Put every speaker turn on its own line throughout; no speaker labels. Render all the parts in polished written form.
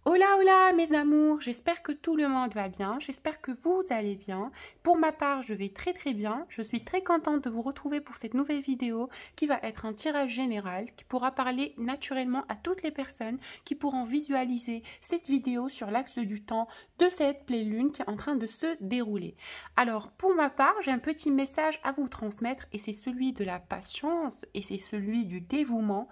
Hola, hola mes amours, j'espère que tout le monde va bien, j'espère que vous allez bien. Pour ma part, je vais très bien. Je suis très contente de vous retrouver pour cette nouvelle vidéo qui va être un tirage général qui pourra parler naturellement à toutes les personnes qui pourront visualiser cette vidéo sur l'axe du temps de cette pleine lune qui est en train de se dérouler. Alors, pour ma part, j'ai un petit message à vous transmettre et c'est celui de la patience et c'est celui du dévouement.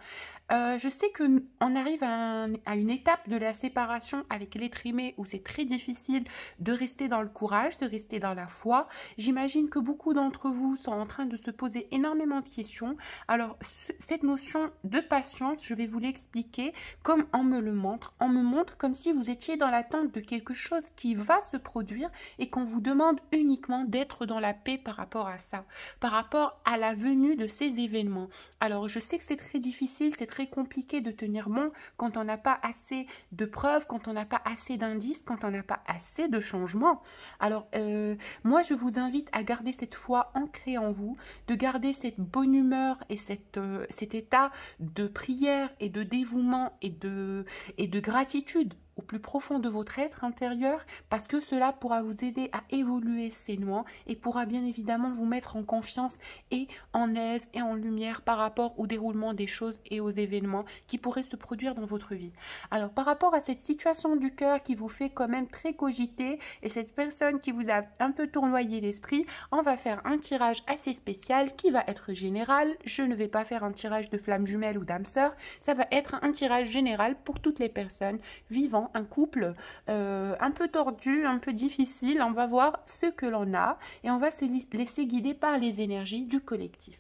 Je sais qu'on arrive à une étape de la séparation avec l'être aimé où c'est très difficile de rester dans le courage, de rester dans la foi. J'imagine que beaucoup d'entre vous sont en train de se poser énormément de questions. Alors, cette notion de patience, je vais vous l'expliquer comme on me le montre. On me montre comme si vous étiez dans l'attente de quelque chose qui va se produire et qu'on vous demande uniquement d'être dans la paix par rapport à ça, par rapport à la venue de ces événements. Alors, je sais que c'est très difficile, c'est très compliqué de tenir bon quand on n'a pas assez de preuves, quand on n'a pas assez d'indices, quand on n'a pas assez de changements. Alors, moi, je vous invite à garder cette foi ancrée en vous, de garder cette bonne humeur et cet état de prière et de dévouement et de gratitude au plus profond de votre être intérieur, parce que cela pourra vous aider à évoluer sainement et pourra bien évidemment vous mettre en confiance et en aise et en lumière par rapport au déroulement des choses et aux événements qui pourraient se produire dans votre vie. Alors, par rapport à cette situation du cœur qui vous fait quand même très cogiter et cette personne qui vous a un peu tournoyé l'esprit, on va faire un tirage assez spécial qui va être général. Je ne vais pas faire un tirage de flamme jumelle ou d'âme sœur, ça va être un tirage général pour toutes les personnes vivant un couple un peu tordu, un peu difficile. On va voir ce que l'on a et on va se laisser guider par les énergies du collectif.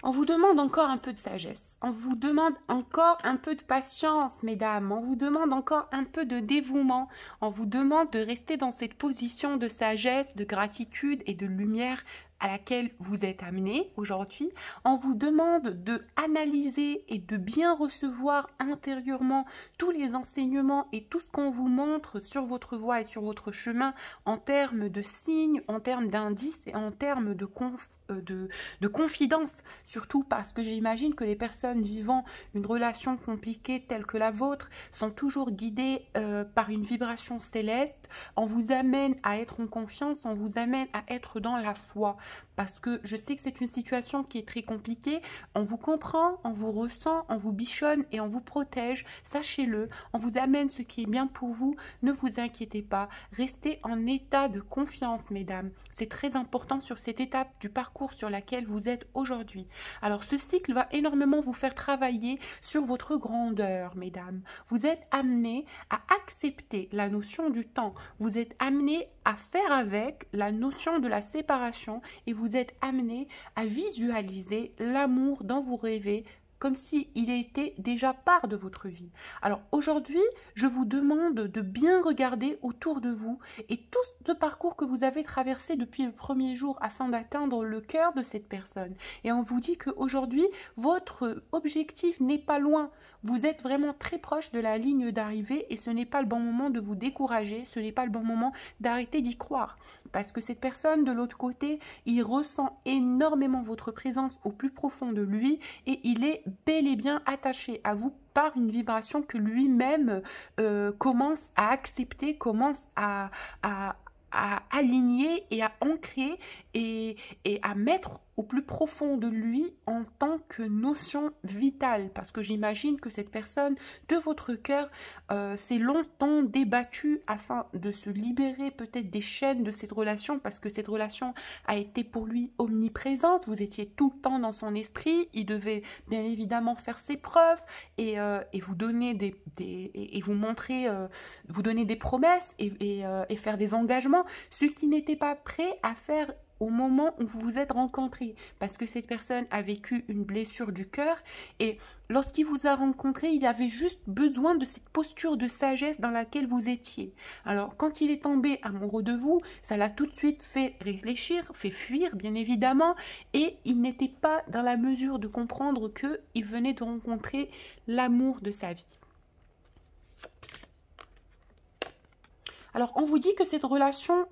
On vous demande encore un peu de sagesse, on vous demande encore un peu de patience, mesdames, on vous demande encore un peu de dévouement, on vous demande de rester dans cette position de sagesse, de gratitude et de lumière à laquelle vous êtes amené aujourd'hui. On vous demande de analyser et de bien recevoir intérieurement tous les enseignements et tout ce qu'on vous montre sur votre voie et sur votre chemin en termes de signes, en termes d'indices et en termes de confidence, surtout parce que j'imagine que les personnes vivant une relation compliquée telle que la vôtre sont toujours guidées par une vibration céleste. On vous amène à être en confiance, on vous amène à être dans la foi, parce que je sais que c'est une situation qui est très compliquée. On vous comprend, on vous ressent, on vous bichonne et on vous protège, sachez-le, on vous amène ce qui est bien pour vous, ne vous inquiétez pas, restez en état de confiance, mesdames, c'est très important sur cette étape du parcours sur laquelle vous êtes aujourd'hui. Alors ce cycle va énormément vous faire travailler sur votre grandeur, mesdames. Vous êtes amenés à accepter la notion du temps, vous êtes amenés à faire avec la notion de la séparation et vous êtes amenés à visualiser l'amour dont vous rêvez comme s'il était déjà part de votre vie. Alors aujourd'hui, je vous demande de bien regarder autour de vous et tout ce parcours que vous avez traversé depuis le premier jour afin d'atteindre le cœur de cette personne. Et on vous dit qu'aujourd'hui, votre objectif n'est pas loin. Vous êtes vraiment très proche de la ligne d'arrivée et ce n'est pas le bon moment de vous décourager, ce n'est pas le bon moment d'arrêter d'y croire. Parce que cette personne de l'autre côté, il ressent énormément votre présence au plus profond de lui et il est bel et bien attaché à vous par une vibration que lui-même commence à accepter, commence à aligner et à ancrer et à mettre au plus profond de lui en tant que notion vitale, parce que j'imagine que cette personne de votre cœur s'est longtemps débattue afin de se libérer peut-être des chaînes de cette relation, parce que cette relation a été pour lui omniprésente, vous étiez tout le temps dans son esprit, il devait bien évidemment faire ses preuves et vous donner et vous montrer, vous donner des promesses et faire des engagements, ce qui n'était pas prêt à faire au moment où vous vous êtes rencontrés, parce que cette personne a vécu une blessure du cœur et lorsqu'il vous a rencontré, il avait juste besoin de cette posture de sagesse dans laquelle vous étiez. Alors quand il est tombé amoureux de vous, ça l'a tout de suite fait réfléchir, fait fuir bien évidemment, et il n'était pas dans la mesure de comprendre qu'il venait de rencontrer l'amour de sa vie. Alors, on vous dit que cette relation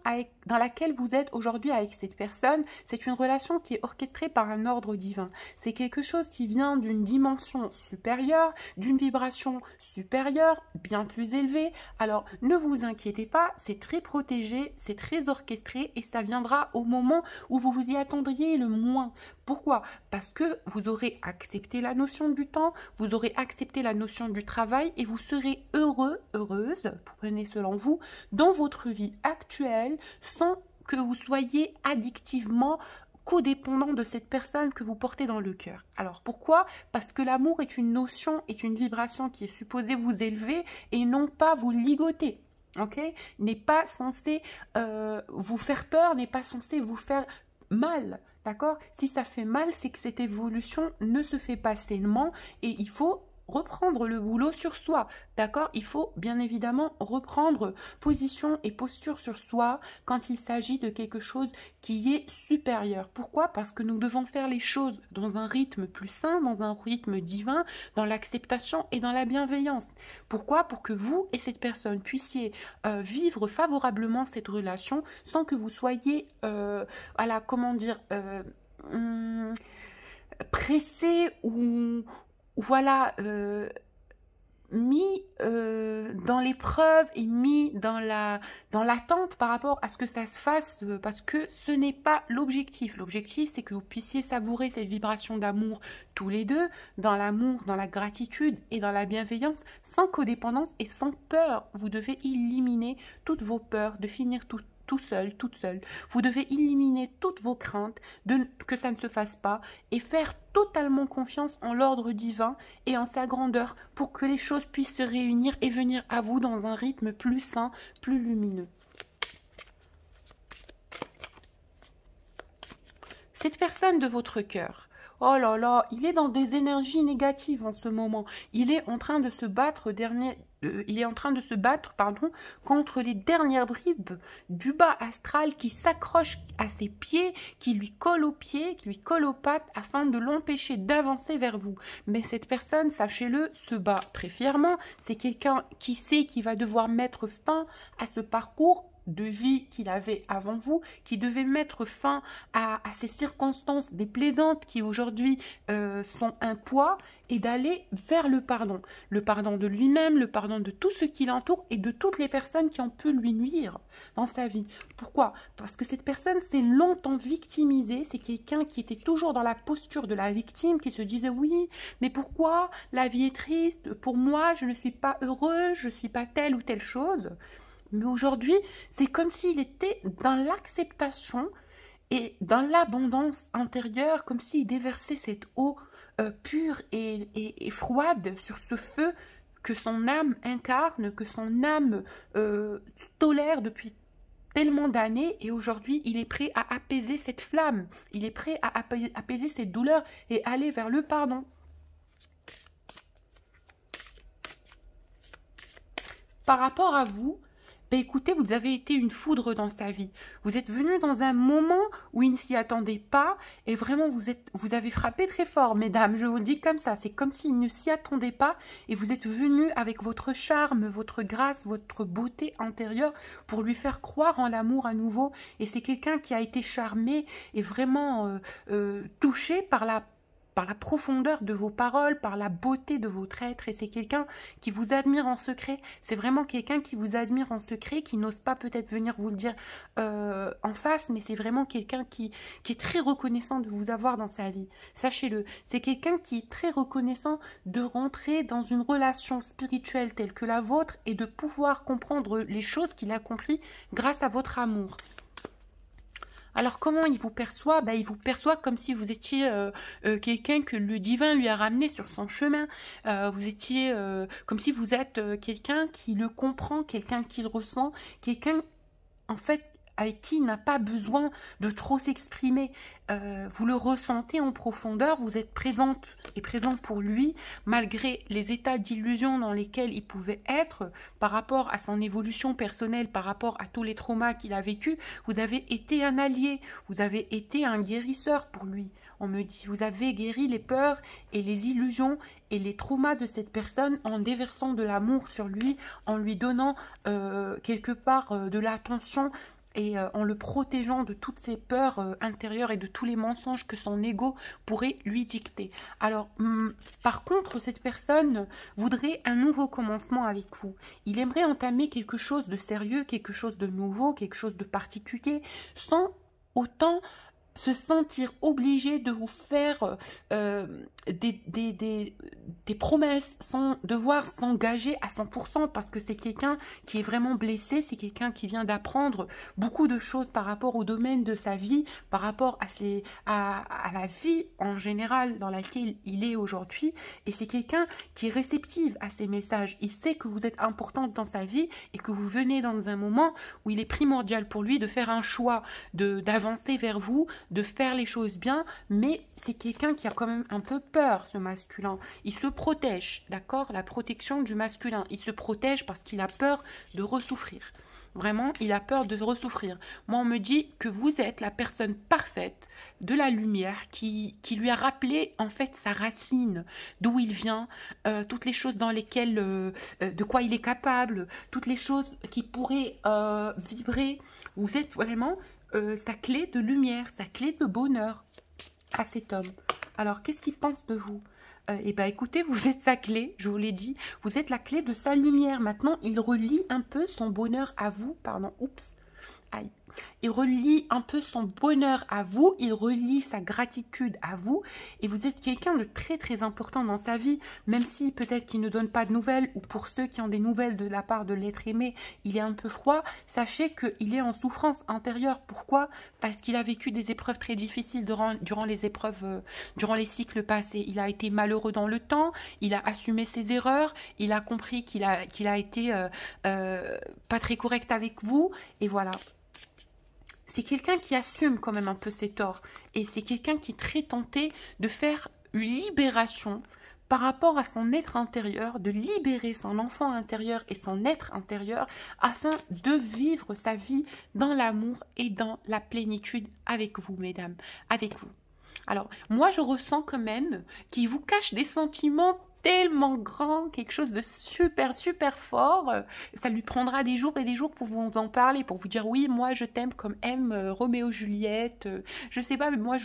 dans laquelle vous êtes aujourd'hui avec cette personne, c'est une relation qui est orchestrée par un ordre divin. C'est quelque chose qui vient d'une dimension supérieure, d'une vibration supérieure, bien plus élevée. Alors, ne vous inquiétez pas, c'est très protégé, c'est très orchestré et ça viendra au moment où vous vous y attendriez le moins. Pourquoi? Parce que vous aurez accepté la notion du temps, vous aurez accepté la notion du travail et vous serez heureux, heureuse, prenez selon vous, dans votre vie actuelle sans que vous soyez addictivement codépendant de cette personne que vous portez dans le cœur. Alors pourquoi? Parce que l'amour est une notion, est une vibration qui est supposée vous élever et non pas vous ligoter. Ok? N'est pas censé vous faire peur, n'est pas censé vous faire mal. D'accord? Si ça fait mal, c'est que cette évolution ne se fait pas sainement et il faut reprendre le boulot sur soi, d'accord? Il faut bien évidemment reprendre position et posture sur soi quand il s'agit de quelque chose qui est supérieur. Pourquoi? Parce que nous devons faire les choses dans un rythme plus sain, dans un rythme divin, dans l'acceptation et dans la bienveillance. Pourquoi? Pour que vous et cette personne puissiez vivre favorablement cette relation sans que vous soyez, voilà, comment dire, pressé ou voilà, mis dans l'épreuve et mis dans l'attente par rapport à ce que ça se fasse, parce que ce n'est pas l'objectif. L'objectif, c'est que vous puissiez savourer cette vibration d'amour tous les deux, dans l'amour, dans la gratitude et dans la bienveillance, sans codépendance et sans peur. Vous devez éliminer toutes vos peurs de finir tout seul, toute seule. Vous devez éliminer toutes vos craintes que ça ne se fasse pas et faire totalement confiance en l'ordre divin et en sa grandeur pour que les choses puissent se réunir et venir à vous dans un rythme plus sain, plus lumineux. Cette personne de votre cœur, oh là là, il est dans des énergies négatives en ce moment. Il est en train de se battre contre les dernières bribes du bas astral qui s'accrochent à ses pieds, qui lui collent aux pieds, qui lui collent aux pattes afin de l'empêcher d'avancer vers vous. Mais cette personne, sachez-le, se bat très fièrement. C'est quelqu'un qui sait qu'il va devoir mettre fin à ce parcours de vie qu'il avait avant vous, qui devait mettre fin à ces circonstances déplaisantes qui aujourd'hui sont un poids, et d'aller vers le pardon de lui-même, le pardon de tout ce qui l'entoure et de toutes les personnes qui ont pu lui nuire dans sa vie. Pourquoi? Parce que cette personne s'est longtemps victimisée, c'est quelqu'un qui était toujours dans la posture de la victime, qui se disait oui, mais pourquoi la vie est triste, pour moi je ne suis pas heureux, je ne suis pas telle ou telle chose. Mais aujourd'hui, c'est comme s'il était dans l'acceptation et dans l'abondance intérieure, comme s'il déversait cette eau pure et froide sur ce feu que son âme incarne, que son âme tolère depuis tellement d'années, et aujourd'hui, il est prêt à apaiser cette flamme, il est prêt à apaiser cette douleur et aller vers le pardon. Par rapport à vous, ben écoutez, vous avez été une foudre dans sa vie. Vous êtes venu dans un moment où il ne s'y attendait pas et vraiment vous avez frappé très fort, mesdames. Je vous le dis comme ça, c'est comme s'il ne s'y attendait pas et vous êtes venu avec votre charme, votre grâce, votre beauté intérieure pour lui faire croire en l'amour à nouveau. Et c'est quelqu'un qui a été charmé et vraiment touché par la profondeur de vos paroles, par la beauté de votre être, et c'est quelqu'un qui vous admire en secret, c'est vraiment quelqu'un qui vous admire en secret, qui n'ose pas peut-être venir vous le dire en face, mais c'est vraiment quelqu'un qui est très reconnaissant de vous avoir dans sa vie, sachez-le, c'est quelqu'un qui est très reconnaissant de rentrer dans une relation spirituelle telle que la vôtre et de pouvoir comprendre les choses qu'il a compris grâce à votre amour. Alors, comment il vous perçoit? Ben, il vous perçoit comme si vous étiez quelqu'un que le divin lui a ramené sur son chemin. Vous étiez comme si vous êtes quelqu'un qui le comprend, quelqu'un qui le ressent, quelqu'un, en fait, avec qui il n'a pas besoin de trop s'exprimer. Vous le ressentez en profondeur, vous êtes présente et présent pour lui, malgré les états d'illusion dans lesquels il pouvait être, par rapport à son évolution personnelle, par rapport à tous les traumas qu'il a vécu. Vous avez été un allié, vous avez été un guérisseur pour lui. On me dit, vous avez guéri les peurs et les illusions et les traumas de cette personne en déversant de l'amour sur lui, en lui donnant quelque part de l'attention et en le protégeant de toutes ses peurs intérieures et de tous les mensonges que son ego pourrait lui dicter. Alors, par contre, cette personne voudrait un nouveau commencement avec vous. Il aimerait entamer quelque chose de sérieux, quelque chose de nouveau, quelque chose de particulier, sans autant se sentir obligé de vous faire des promesses, sans devoir s'engager à 100%, parce que c'est quelqu'un qui est vraiment blessé, c'est quelqu'un qui vient d'apprendre beaucoup de choses par rapport au domaine de sa vie, par rapport à la vie en général dans laquelle il est aujourd'hui, et c'est quelqu'un qui est réceptif à ces messages. Il sait que vous êtes importante dans sa vie et que vous venez dans un moment où il est primordial pour lui de faire un choix, d'avancer vers vous, de faire les choses bien, mais c'est quelqu'un qui a quand même un peu peur, ce masculin. Il se protège, d'accord? La protection du masculin. Il se protège parce qu'il a peur de ressouffrir. Vraiment, il a peur de ressouffrir. Moi, on me dit que vous êtes la personne parfaite de la lumière qui lui a rappelé en fait sa racine, d'où il vient, toutes les choses dans lesquelles, de quoi il est capable, toutes les choses qui pourraient vibrer. Vous êtes vraiment sa clé de lumière, sa clé de bonheur à cet homme. Alors, qu'est-ce qu'il pense de vous? Eh bien, écoutez, vous êtes sa clé, je vous l'ai dit. Vous êtes la clé de sa lumière. Maintenant, il relie un peu son bonheur à vous. Pardon, oups. Aïe. Il relie un peu son bonheur à vous, il relie sa gratitude à vous, et vous êtes quelqu'un de très très important dans sa vie, même si peut-être qu'il ne donne pas de nouvelles, ou pour ceux qui ont des nouvelles de la part de l'être aimé, il est un peu froid. Sachez qu'il est en souffrance intérieure. Pourquoi? Parce qu'il a vécu des épreuves très difficiles durant les cycles passés. Il a été malheureux dans le temps, il a assumé ses erreurs, il a compris qu'il a été pas très correct avec vous, et voilà. C'est quelqu'un qui assume quand même un peu ses torts. Et c'est quelqu'un qui est très tenté de faire une libération par rapport à son être intérieur, de libérer son enfant intérieur et son être intérieur afin de vivre sa vie dans l'amour et dans la plénitude avec vous, mesdames, avec vous. Alors, moi, je ressens quand même qu'il vous cache des sentiments tellement grand, quelque chose de super, super fort. Ça lui prendra des jours et des jours pour vous en parler, pour vous dire oui, moi je t'aime comme aime Roméo Juliette. Je sais pas, mais moi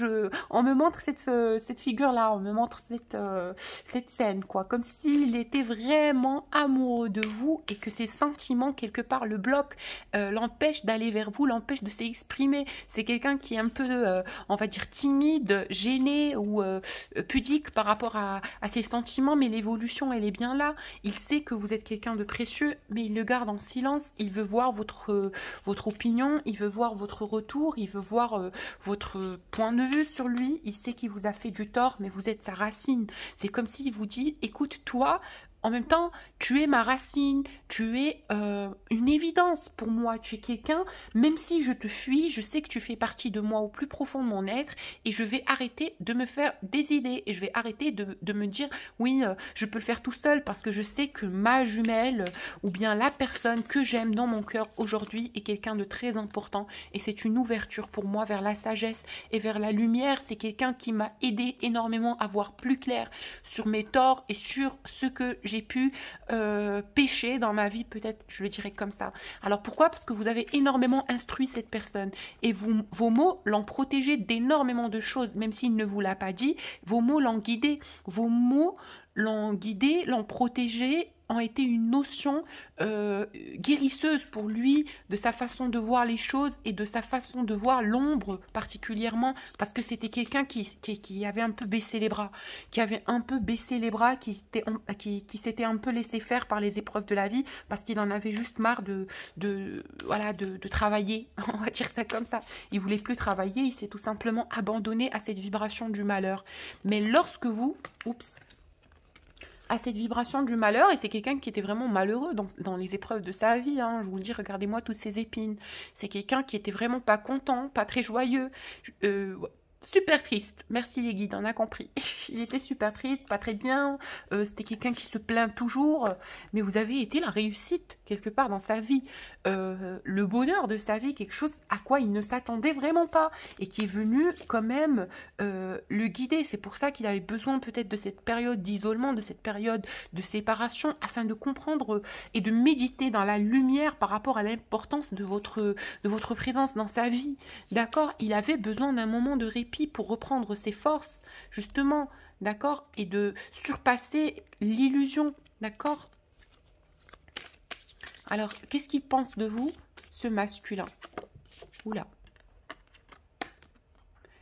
on me montre cette figure-là, on me montre cette scène, quoi, comme s'il était vraiment amoureux de vous et que ses sentiments quelque part le bloquent, l'empêchent d'aller vers vous, l'empêchent de s'exprimer. C'est quelqu'un qui est un peu, on va dire, timide, gêné ou pudique par rapport à ses sentiments, mais l'évolution, elle est bien là. Il sait que vous êtes quelqu'un de précieux, mais il le garde en silence. Il veut voir votre opinion, il veut voir votre retour, il veut voir votre point de vue sur lui. Il sait qu'il vous a fait du tort, mais vous êtes sa racine. C'est comme s'il vous dit, écoute, toi, en même temps, tu es ma racine, tu es une évidence pour moi, tu es quelqu'un, même si je te fuis, je sais que tu fais partie de moi au plus profond de mon être, et je vais arrêter de me faire des idées, et je vais arrêter de me dire, oui, je peux le faire tout seul, parce que je sais que ma jumelle, ou bien la personne que j'aime dans mon cœur aujourd'hui est quelqu'un de très important, et c'est une ouverture pour moi vers la sagesse et vers la lumière. C'est quelqu'un qui m'a aidé énormément à voir plus clair sur mes torts et sur ce que j'ai pu pécher dans ma vie, peut-être, je le dirais comme ça. Alors pourquoi? Parce que vous avez énormément instruit cette personne et vos mots l'ont protégé d'énormément de choses, même s'il ne vous l'a pas dit, vos mots l'ont guidé, vos mots l'ont guidé, l'ont protégé, ont été une notion guérisseuse pour lui, de sa façon de voir les choses et de sa façon de voir l'ombre particulièrement, parce que c'était quelqu'un qui avait un peu baissé les bras, qui s'était un peu laissé faire par les épreuves de la vie, parce qu'il en avait juste marre de travailler, on va dire ça comme ça. Il voulait plus travailler, il s'est tout simplement abandonné à cette vibration du malheur. Mais lorsque vous, à cette vibration du malheur, et c'est quelqu'un qui était vraiment malheureux dans les épreuves de sa vie, hein. Je vous le dis, regardez-moi toutes ces épines. C'est quelqu'un qui était vraiment pas content, pas très joyeux, ouais, super triste. Merci les guides, on a compris. Il était super triste, pas très bien, c'était quelqu'un qui se plaint toujours, mais vous avez été la réussite quelque part dans sa vie, le bonheur de sa vie, quelque chose à quoi il ne s'attendait vraiment pas, et qui est venu quand même le guider. C'est pour ça qu'il avait besoin peut-être de cette période d'isolement, de cette période de séparation, afin de comprendre et de méditer dans la lumière par rapport à l'importance de votre présence dans sa vie. D'accord? Il avait besoin d'un moment de répit pour reprendre ses forces, justement, d'accord? Et de surpasser l'illusion, d'accord? Alors, qu'est-ce qu'il pense de vous, ce masculin? Oula.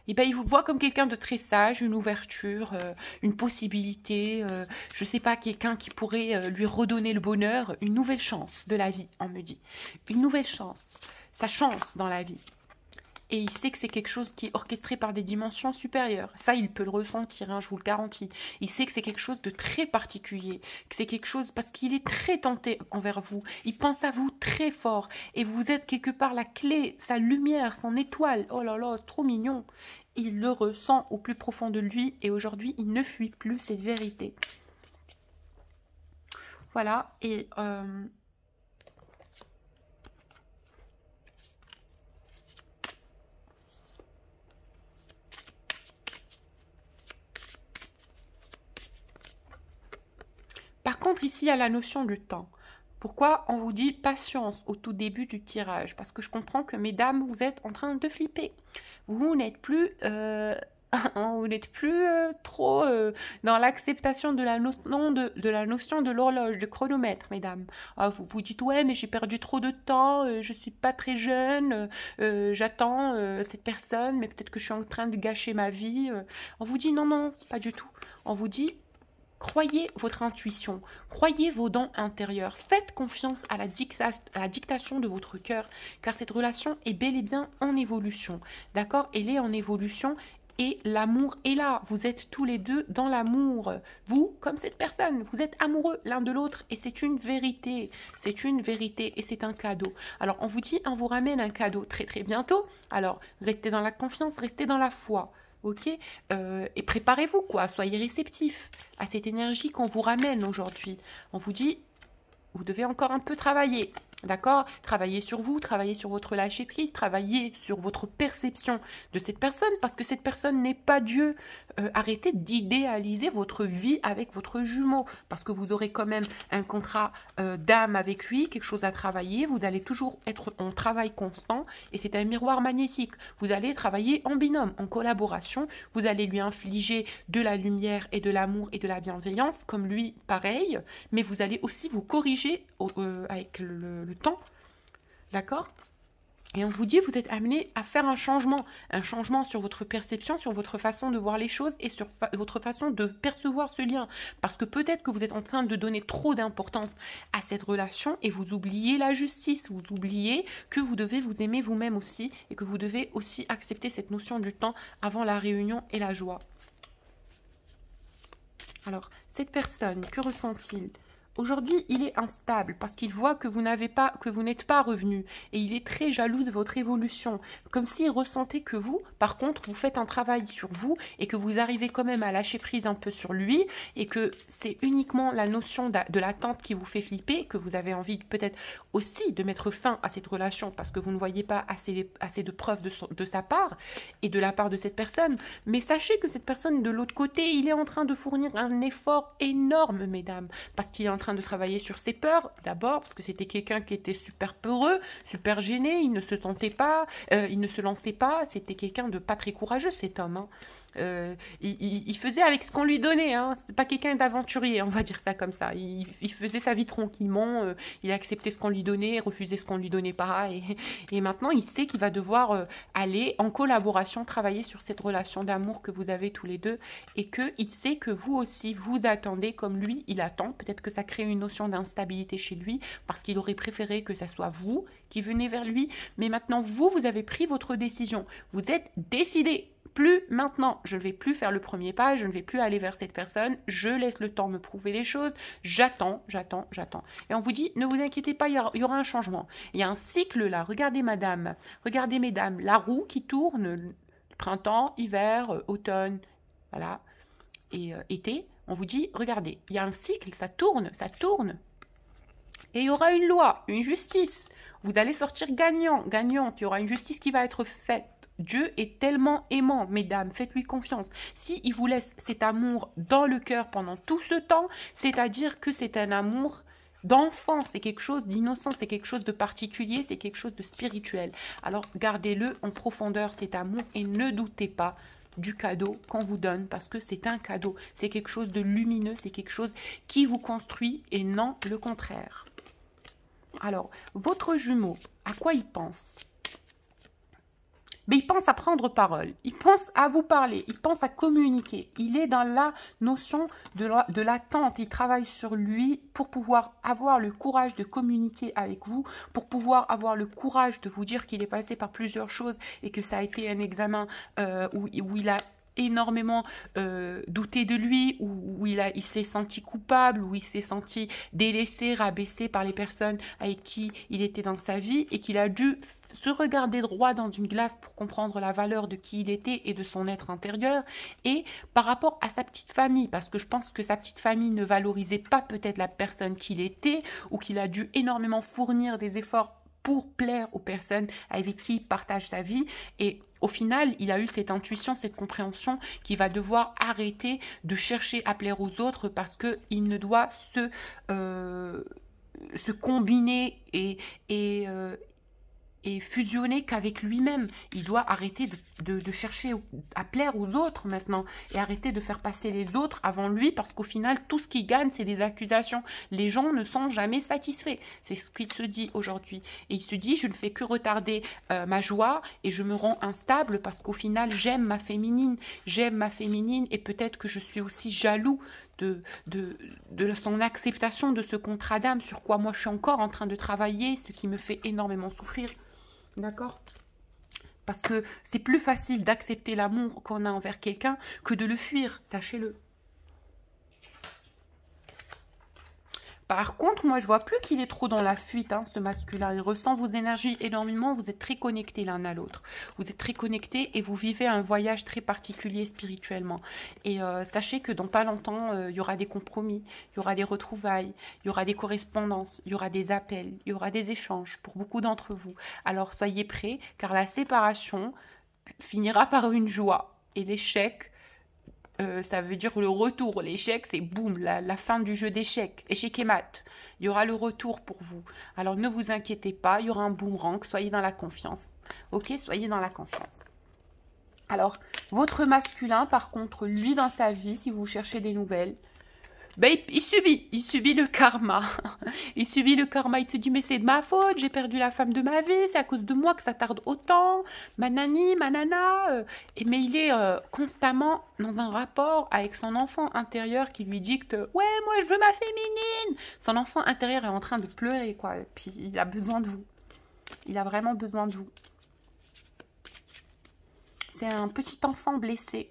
Eh bien, il vous voit comme quelqu'un de très sage, une ouverture, une possibilité, je ne sais pas, quelqu'un qui pourrait lui redonner le bonheur, une nouvelle chance de la vie, on me dit. Une nouvelle chance, sa chance dans la vie. Et il sait que c'est quelque chose qui est orchestré par des dimensions supérieures. Ça, il peut le ressentir, hein, je vous le garantis. Il sait que c'est quelque chose de très particulier, que c'est quelque chose parce qu'il est très tenté envers vous. Il pense à vous très fort. Et vous êtes quelque part la clé, sa lumière, son étoile. Oh là là, c'est trop mignon. Il le ressent au plus profond de lui et aujourd'hui, il ne fuit plus cette vérité. Voilà, et... Par contre, ici, il y a la notion du temps. Pourquoi on vous dit patience au tout début du tirage? Parce que je comprends que, mesdames, vous êtes en train de flipper. Vous n'êtes plus, vous n'êtes plus trop dans l'acceptation de la notion la notion de l'horloge, du chronomètre, mesdames. Ah, vous vous dites, ouais, mais j'ai perdu trop de temps, je suis pas très jeune, j'attends cette personne, mais peut-être que je suis en train de gâcher ma vie. On vous dit, non, non, pas du tout. On vous dit, croyez votre intuition, croyez vos dons intérieurs, faites confiance à la dictation de votre cœur, car cette relation est bel et bien en évolution, d'accord? Elle est en évolution et l'amour est là, vous êtes tous les deux dans l'amour, vous comme cette personne, vous êtes amoureux l'un de l'autre et c'est une vérité et c'est un cadeau. Alors on vous dit, on vous ramène un cadeau très très bientôt, alors restez dans la confiance, restez dans la foi. Ok, et préparez-vous, quoi, soyez réceptifs à cette énergie qu'on vous ramène aujourd'hui. On vous dit, vous devez encore un peu travailler, d'accord? Travailler sur vous, travailler sur votre lâcher-prise, travailler sur votre perception de cette personne, parce que cette personne n'est pas Dieu. Arrêtez d'idéaliser votre vie avec votre jumeau, parce que vous aurez quand même un contrat d'âme avec lui, quelque chose à travailler, vous allez toujours être en travail constant, et c'est un miroir magnétique. Vous allez travailler en binôme, en collaboration, vous allez lui infliger de la lumière et de l'amour et de la bienveillance, comme lui, pareil, mais vous allez aussi vous corriger avec le temps, d'accord? Et on vous dit, vous êtes amené à faire un changement sur votre perception, sur votre façon de voir les choses et sur votre façon de percevoir ce lien. Parce que peut-être que vous êtes en train de donner trop d'importance à cette relation et vous oubliez la justice, vous oubliez que vous devez vous aimer vous-même aussi et que vous devez aussi accepter cette notion du temps avant la réunion et la joie. Alors, cette personne, que ressent-il? Aujourd'hui, il est instable parce qu'il voit que vous n'êtes pas revenu et il est très jaloux de votre évolution, comme s'il ressentait que vous, par contre, vous faites un travail sur vous et que vous arrivez quand même à lâcher prise un peu sur lui et que c'est uniquement la notion de l'attente qui vous fait flipper, que vous avez envie peut-être aussi de mettre fin à cette relation parce que vous ne voyez pas assez de preuves de sa part et de la part de cette personne. Mais sachez que cette personne de l'autre côté, il est en train de fournir un effort énorme, mesdames, parce qu'il est en train de travailler sur ses peurs, d'abord, parce que c'était quelqu'un qui était super peureux, super gêné, il ne se tentait pas, il ne se lançait pas, c'était quelqu'un de pas très courageux, cet homme, hein. Il faisait avec ce qu'on lui donnait, hein. C'était pas quelqu'un d'aventurier, on va dire ça comme ça. Il faisait sa vie tranquillement, il acceptait ce qu'on lui donnait, refusait ce qu'on lui donnait pas, et maintenant il sait qu'il va devoir aller en collaboration, travailler sur cette relation d'amour que vous avez tous les deux, et qu'il sait que vous aussi, vous attendez comme lui, il attend. Peut-être que ça crée une notion d'instabilité chez lui, parce qu'il aurait préféré que ça soit vous qui venez vers lui, mais maintenant vous avez pris votre décision, vous êtes décidé. plus maintenant, je ne vais plus faire le premier pas, je ne vais plus aller vers cette personne, je laisse le temps me prouver les choses, j'attends. Et on vous dit, ne vous inquiétez pas, il y aura un changement. Il y a un cycle là, regardez mesdames, la roue qui tourne, printemps, hiver, automne, voilà, et été, on vous dit, regardez, il y a un cycle, ça tourne, et il y aura une loi, une justice. Vous allez sortir gagnante, il y aura une justice qui va être faite. Dieu est tellement aimant, mesdames, faites-lui confiance. S'il vous laisse cet amour dans le cœur pendant tout ce temps, c'est-à-dire que c'est un amour d'enfant, c'est quelque chose d'innocent, c'est quelque chose de particulier, c'est quelque chose de spirituel. Alors gardez-le en profondeur, cet amour, et ne doutez pas du cadeau qu'on vous donne, parce que c'est un cadeau, c'est quelque chose de lumineux, c'est quelque chose qui vous construit et non le contraire. Alors, votre jumeau, à quoi il pense? Mais il pense à prendre parole, il pense à vous parler, il pense à communiquer. Il est dans la notion de l'attente, il travaille sur lui pour pouvoir avoir le courage de communiquer avec vous, pour pouvoir avoir le courage de vous dire qu'il est passé par plusieurs choses et que ça a été un examen où il a énormément douté de lui, où il s'est senti coupable, où il s'est senti délaissé, rabaissé par les personnes avec qui il était dans sa vie, et qu'il a dû se regarder droit dans une glace pour comprendre la valeur de qui il était et de son être intérieur, et par rapport à sa petite famille, parce que je pense que sa petite famille ne valorisait pas peut-être la personne qu'il était, ou qu'il a dû énormément fournir des efforts pour plaire aux personnes avec qui il partage sa vie, et au final, il a eu cette intuition, cette compréhension qu'il va devoir arrêter de chercher à plaire aux autres, parce qu'il ne doit se combiner et fusionner qu'avec lui-même. Il doit arrêter de chercher à plaire aux autres maintenant, et arrêter de faire passer les autres avant lui, parce qu'au final, tout ce qu'il gagne, c'est des accusations. Les gens ne sont jamais satisfaits. C'est ce qu'il se dit aujourd'hui. Et il se dit, je ne fais que retarder ma joie, et je me rends instable, parce qu'au final, j'aime ma féminine, et peut-être que je suis aussi jaloux de son acceptation de ce contrat d'âme, sur quoi moi je suis encore en train de travailler, ce qui me fait énormément souffrir. D'accord? Parce que c'est plus facile d'accepter l'amour qu'on a envers quelqu'un que de le fuir, sachez-le. Par contre, moi, je vois plus qu'il est trop dans la fuite, hein, ce masculin. Il ressent vos énergies énormément, vous êtes très connectés l'un à l'autre. Vous êtes très connectés et vous vivez un voyage très particulier spirituellement. Et sachez que dans pas longtemps, il y aura des compromis, il y aura des retrouvailles, il y aura des correspondances, il y aura des appels, il y aura des échanges pour beaucoup d'entre vous. Alors, soyez prêts, car la séparation finira par une joie. Et l'échec, ça veut dire le retour. L'échec, c'est boum, la fin du jeu d'échecs. Échec et mat. Il y aura le retour pour vous. Alors ne vous inquiétez pas, il y aura un boomerang. Soyez dans la confiance. Ok, soyez dans la confiance. Alors, votre masculin, par contre, lui, dans sa vie, si vous cherchez des nouvelles, ben, il subit le karma. Il subit le karma, il se dit, mais c'est de ma faute, j'ai perdu la femme de ma vie, c'est à cause de moi que ça tarde autant, manani, manana. Mais il est constamment dans un rapport avec son enfant intérieur qui lui dicte, ouais, moi je veux ma féminine. Son enfant intérieur est en train de pleurer, quoi, et puis il a besoin de vous. Il a vraiment besoin de vous. C'est un petit enfant blessé.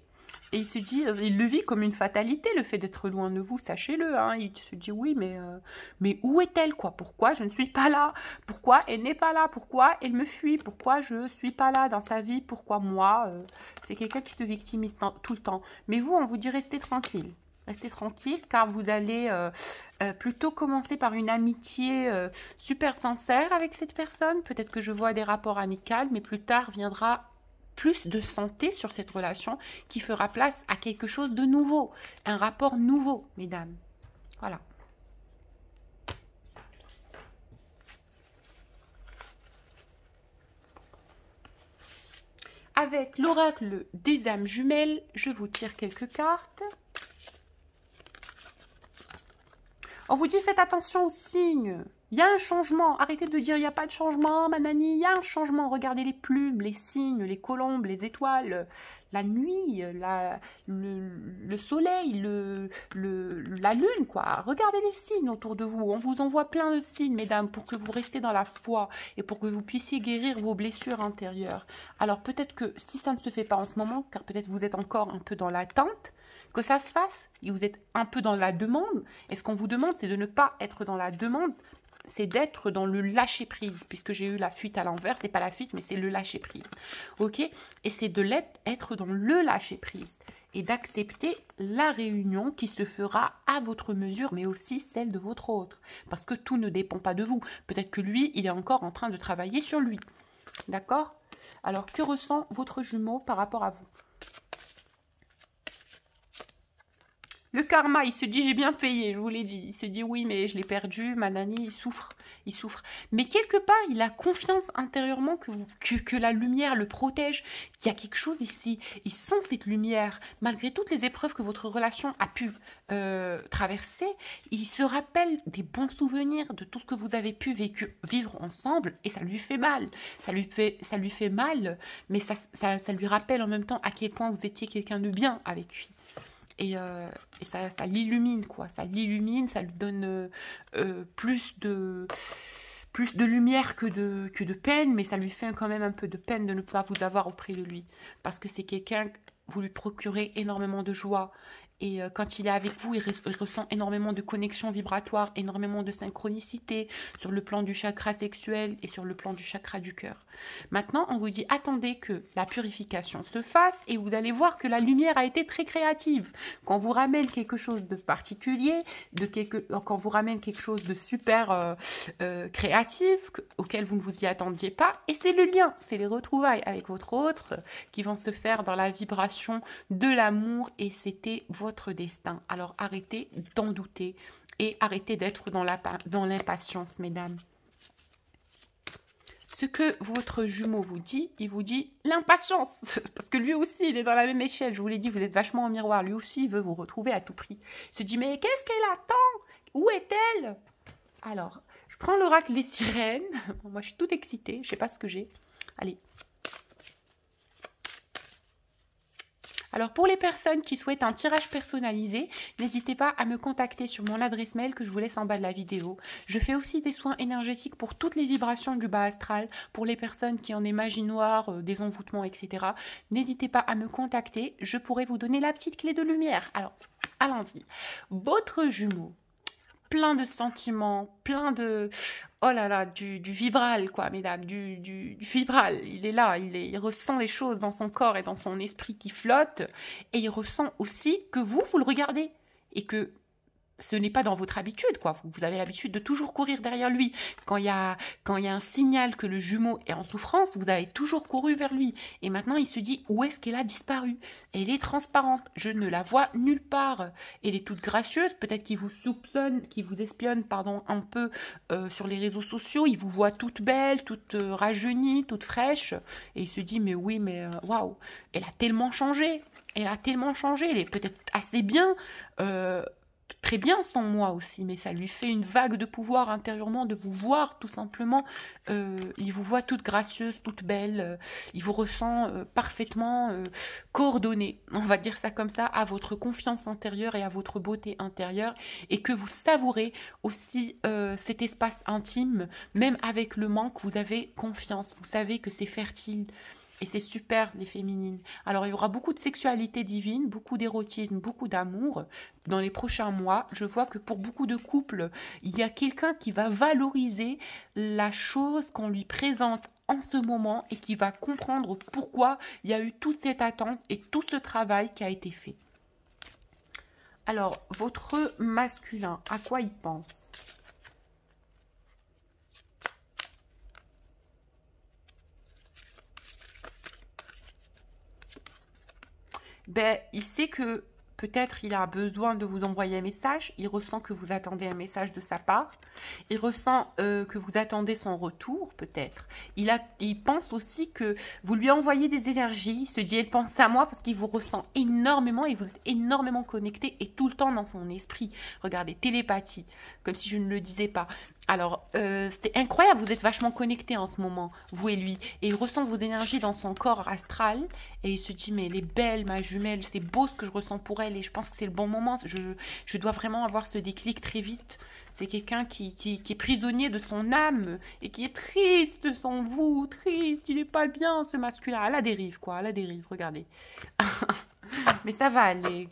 Et il se dit, il le vit comme une fatalité, le fait d'être loin de vous, sachez-le. Hein. Il se dit, oui, mais où est-elle, quoi? Pourquoi je ne suis pas là? Pourquoi elle n'est pas là? Pourquoi elle me fuit? Pourquoi je ne suis pas là dans sa vie? Pourquoi moi? C'est quelqu'un qui se victimise tout le temps. Mais vous, on vous dit, restez tranquille. Restez tranquille, car vous allez plutôt commencer par une amitié super sincère avec cette personne. Peut-être que je vois des rapports amicaux, mais plus tard viendra plus de santé sur cette relation qui fera place à quelque chose de nouveau, un rapport nouveau, mesdames. Voilà. Avec l'oracle des âmes jumelles, je vous tire quelques cartes. On vous dit, faites attention aux signes. Il y a un changement. Arrêtez de dire il n'y a pas de changement, manani. Il y a un changement. Regardez les plumes, les cygnes, les colombes, les étoiles, la nuit, le soleil, la lune, quoi. Regardez les signes autour de vous. On vous envoie plein de signes, mesdames, pour que vous restiez dans la foi et pour que vous puissiez guérir vos blessures intérieures. Alors peut-être que si ça ne se fait pas en ce moment, car peut-être vous êtes encore un peu dans l'attente, que ça se fasse, et vous êtes un peu dans la demande, et ce qu'on vous demande, c'est de ne pas être dans la demande, c'est d'être dans le lâcher-prise, puisque j'ai eu la fuite à l'envers, c'est pas la fuite, mais c'est le lâcher-prise, ok? Et c'est de être dans le lâcher-prise, et d'accepter la réunion qui se fera à votre mesure, mais aussi celle de votre autre, parce que tout ne dépend pas de vous. Peut-être que lui, il est encore en train de travailler sur lui, d'accord? Alors, que ressent votre jumeau par rapport à vous? Le karma, il se dit j'ai bien payé, je vous l'ai dit. Il se dit oui mais je l'ai perdu, manani, il souffre, il souffre. Mais quelque part, il a confiance intérieurement que la lumière le protège, qu'il y a quelque chose ici. Il sent cette lumière. Malgré toutes les épreuves que votre relation a pu traverser, il se rappelle des bons souvenirs de tout ce que vous avez pu vivre ensemble et ça lui fait mal. Ça lui fait mal, mais ça lui rappelle en même temps à quel point vous étiez quelqu'un de bien avec lui. Et ça l'illumine, quoi. Ça l'illumine, ça lui donne plus de lumière que de peine, mais ça lui fait quand même un peu de peine de ne pas vous avoir auprès de lui. Parce que c'est quelqu'un, vous lui procurez énormément de joie. Et quand il est avec vous, il ressent énormément de connexion vibratoire, énormément de synchronicité sur le plan du chakra sexuel et sur le plan du chakra du cœur. Maintenant, on vous dit, attendez que la purification se fasse et vous allez voir que la lumière a été très créative. Quand vous ramène quelque chose de particulier, quand vous ramène quelque chose de super créatif, auquel vous ne vous y attendiez pas, et c'est le lien, c'est les retrouvailles avec votre autre qui vont se faire dans la vibration de l'amour et c'était votre destin. Alors arrêtez d'en douter et arrêtez d'être dans l'impatience, mesdames. Ce que votre jumeau vous dit, il vous dit l'impatience, parce que lui aussi, il est dans la même échelle. Je vous l'ai dit, vous êtes vachement en miroir. Lui aussi, il veut vous retrouver à tout prix. Il se dit, mais qu'est-ce qu'elle attend? Où est-elle? Alors, je prends l'oracle des sirènes. Moi, je suis toute excitée. Je sais pas ce que j'ai. Allez. Alors, pour les personnes qui souhaitent un tirage personnalisé, n'hésitez pas à me contacter sur mon adresse mail que je vous laisse en bas de la vidéo. Je fais aussi des soins énergétiques pour toutes les vibrations du bas astral, pour les personnes qui ont des magies noires, des envoûtements, etc. N'hésitez pas à me contacter, je pourrai vous donner la petite clé de lumière. Alors, allons-y. Votre jumeau, plein de sentiments, plein de... Oh là là, du vibral, quoi, mesdames, du vibral. Il est là, il ressent les choses dans son corps et dans son esprit qui flottent. Et il ressent aussi que vous le regardez. Et que ce n'est pas dans votre habitude, quoi. Vous avez l'habitude de toujours courir derrière lui. Quand il y a un signal que le jumeau est en souffrance, vous avez toujours couru vers lui. Et maintenant, il se dit, où est-ce qu'elle a disparu? Elle est transparente. Je ne la vois nulle part. Elle est toute gracieuse. Peut-être qu'il vous soupçonne, qu'il vous espionne, pardon, un peu sur les réseaux sociaux. Il vous voit toute belle, toute rajeunie, toute fraîche. Et il se dit, mais oui, mais waouh, elle a tellement changé. Elle a tellement changé. Elle est peut-être assez bien... très bien sans moi aussi, mais ça lui fait une vague de pouvoir intérieurement de vous voir tout simplement. Il vous voit toute gracieuse, toute belle, il vous ressent parfaitement coordonnée, on va dire ça comme ça, à votre confiance intérieure et à votre beauté intérieure, et que vous savourez aussi cet espace intime, même avec le manque, vous avez confiance, vous savez que c'est fertile. Et c'est super, les féminines. Alors, il y aura beaucoup de sexualité divine, beaucoup d'érotisme, beaucoup d'amour. Dans les prochains mois, je vois que pour beaucoup de couples, il y a quelqu'un qui va valoriser la chose qu'on lui présente en ce moment et qui va comprendre pourquoi il y a eu toute cette attente et tout ce travail qui a été fait. Alors, votre masculin, à quoi il pense ? Ben, il sait que peut-être il a besoin de vous envoyer un message, il ressent que vous attendez un message de sa part, Il ressent que vous attendez son retour, peut-être. Il pense aussi que vous lui envoyez des énergies. Il se dit, elle pense à moi parce qu'il vous ressent énormément et vous êtes énormément connecté et tout le temps dans son esprit. Regardez, télépathie, comme si je ne le disais pas. Alors, c'est incroyable, vous êtes vachement connectés en ce moment, vous et lui. Et il ressent vos énergies dans son corps astral. Et il se dit, mais elle est belle, ma jumelle, c'est beau ce que je ressens pour elle. Et je pense que c'est le bon moment. Je dois vraiment avoir ce déclic très vite. C'est quelqu'un qui est prisonnier de son âme et qui est triste sans vous, triste, il n'est pas bien ce masculin. À la dérive, quoi, à la dérive, regardez. Mais ça va aller.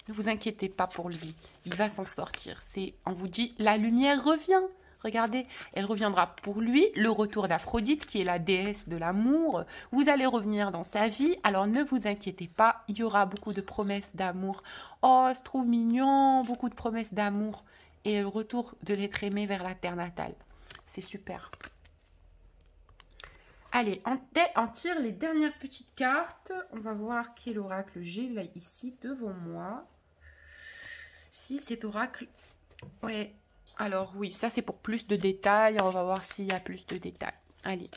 Ne vous inquiétez pas pour lui. Il va s'en sortir. On vous dit, la lumière revient. Regardez, elle reviendra pour lui, le retour d'Aphrodite, qui est la déesse de l'amour. Vous allez revenir dans sa vie, alors ne vous inquiétez pas, il y aura beaucoup de promesses d'amour. Oh, c'est trop mignon, beaucoup de promesses d'amour. Et le retour de l'être aimé vers la terre natale. C'est super. Allez, on tire les dernières petites cartes. On va voir quel oracle j'ai là, ici, devant moi. Si cet oracle... Ouais. Alors oui, ça c'est pour plus de détails. On va voir s'il y a plus de détails. Allez.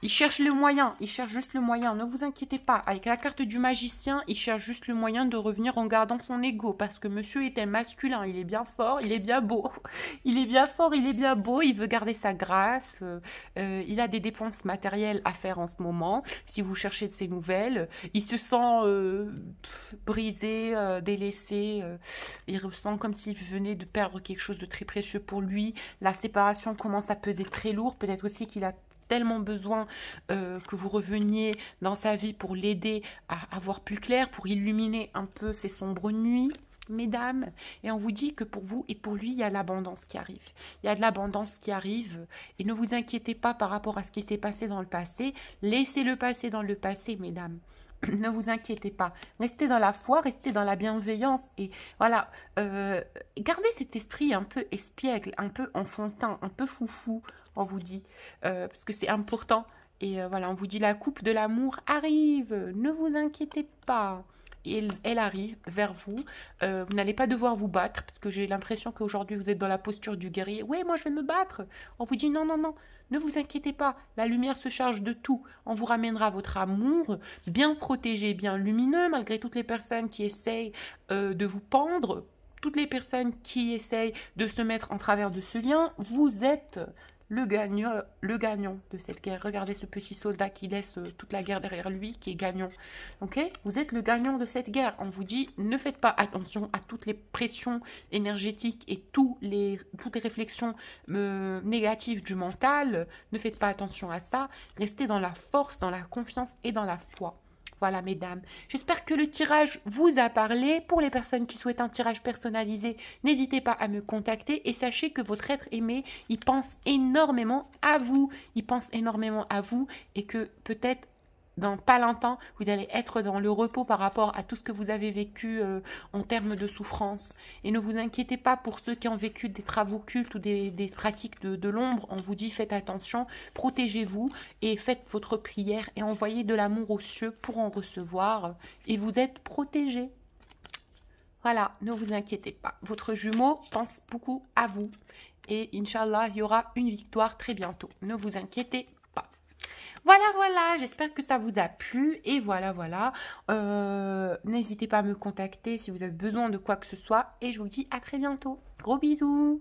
Il cherche le moyen, il cherche juste le moyen, ne vous inquiétez pas. Avec la carte du magicien, il cherche juste le moyen de revenir en gardant son ego. Parce que monsieur est un masculin, il est bien fort, il est bien beau. Il est bien fort, il est bien beau, il veut garder sa grâce. Il a des dépenses matérielles à faire en ce moment. Si vous cherchez de ses nouvelles, il se sent brisé, délaissé. Il ressent comme s'il venait de perdre quelque chose de très précieux pour lui. La séparation commence à peser très lourd. Peut-être aussi qu'il a tellement besoin que vous reveniez dans sa vie pour l'aider à voir plus clair, pour illuminer un peu ces sombres nuits, mesdames. Et on vous dit que pour vous et pour lui, il y a l'abondance qui arrive. Il y a de l'abondance qui arrive. Et ne vous inquiétez pas par rapport à ce qui s'est passé dans le passé. Laissez-le passer dans le passé, mesdames. Ne vous inquiétez pas. Restez dans la foi, restez dans la bienveillance. Et voilà, gardez cet esprit un peu espiègle, un peu enfantin, un peu foufou, on vous dit. Parce que c'est important. Et voilà, on vous dit la coupe de l'amour arrive. Ne vous inquiétez pas. Elle arrive vers vous. Vous n'allez pas devoir vous battre. Parce que j'ai l'impression qu'aujourd'hui, vous êtes dans la posture du guerrier. Oui, moi, je vais me battre. On vous dit non, non, non. Ne vous inquiétez pas, la lumière se charge de tout. On vous ramènera votre amour, bien protégé, bien lumineux, malgré toutes les personnes qui essayent de vous pendre, toutes les personnes qui essayent de se mettre en travers de ce lien. Vous êtes le gagnant de cette guerre. Regardez ce petit soldat qui laisse toute la guerre derrière lui, qui est gagnant. Ok? Vous êtes le gagnant de cette guerre. On vous dit, ne faites pas attention à toutes les pressions énergétiques et toutes les réflexions négatives du mental. Ne faites pas attention à ça. Restez dans la force, dans la confiance et dans la foi. Voilà, mesdames. J'espère que le tirage vous a parlé. Pour les personnes qui souhaitent un tirage personnalisé, n'hésitez pas à me contacter et sachez que votre être aimé, il pense énormément à vous. Il pense énormément à vous et que peut-être dans pas longtemps, vous allez être dans le repos par rapport à tout ce que vous avez vécu en termes de souffrance. Et ne vous inquiétez pas pour ceux qui ont vécu des travaux cultes ou des pratiques de l'ombre. On vous dit, faites attention, protégez-vous et faites votre prière et envoyez de l'amour aux cieux pour en recevoir. Et vous êtes protégés. Voilà, ne vous inquiétez pas. Votre jumeau pense beaucoup à vous. Et Inch'Allah, il y aura une victoire très bientôt. Ne vous inquiétez pas. Voilà, voilà, j'espère que ça vous a plu. Et voilà, voilà. N'hésitez pas à me contacter si vous avez besoin de quoi que ce soit. Et je vous dis à très bientôt. Gros bisous.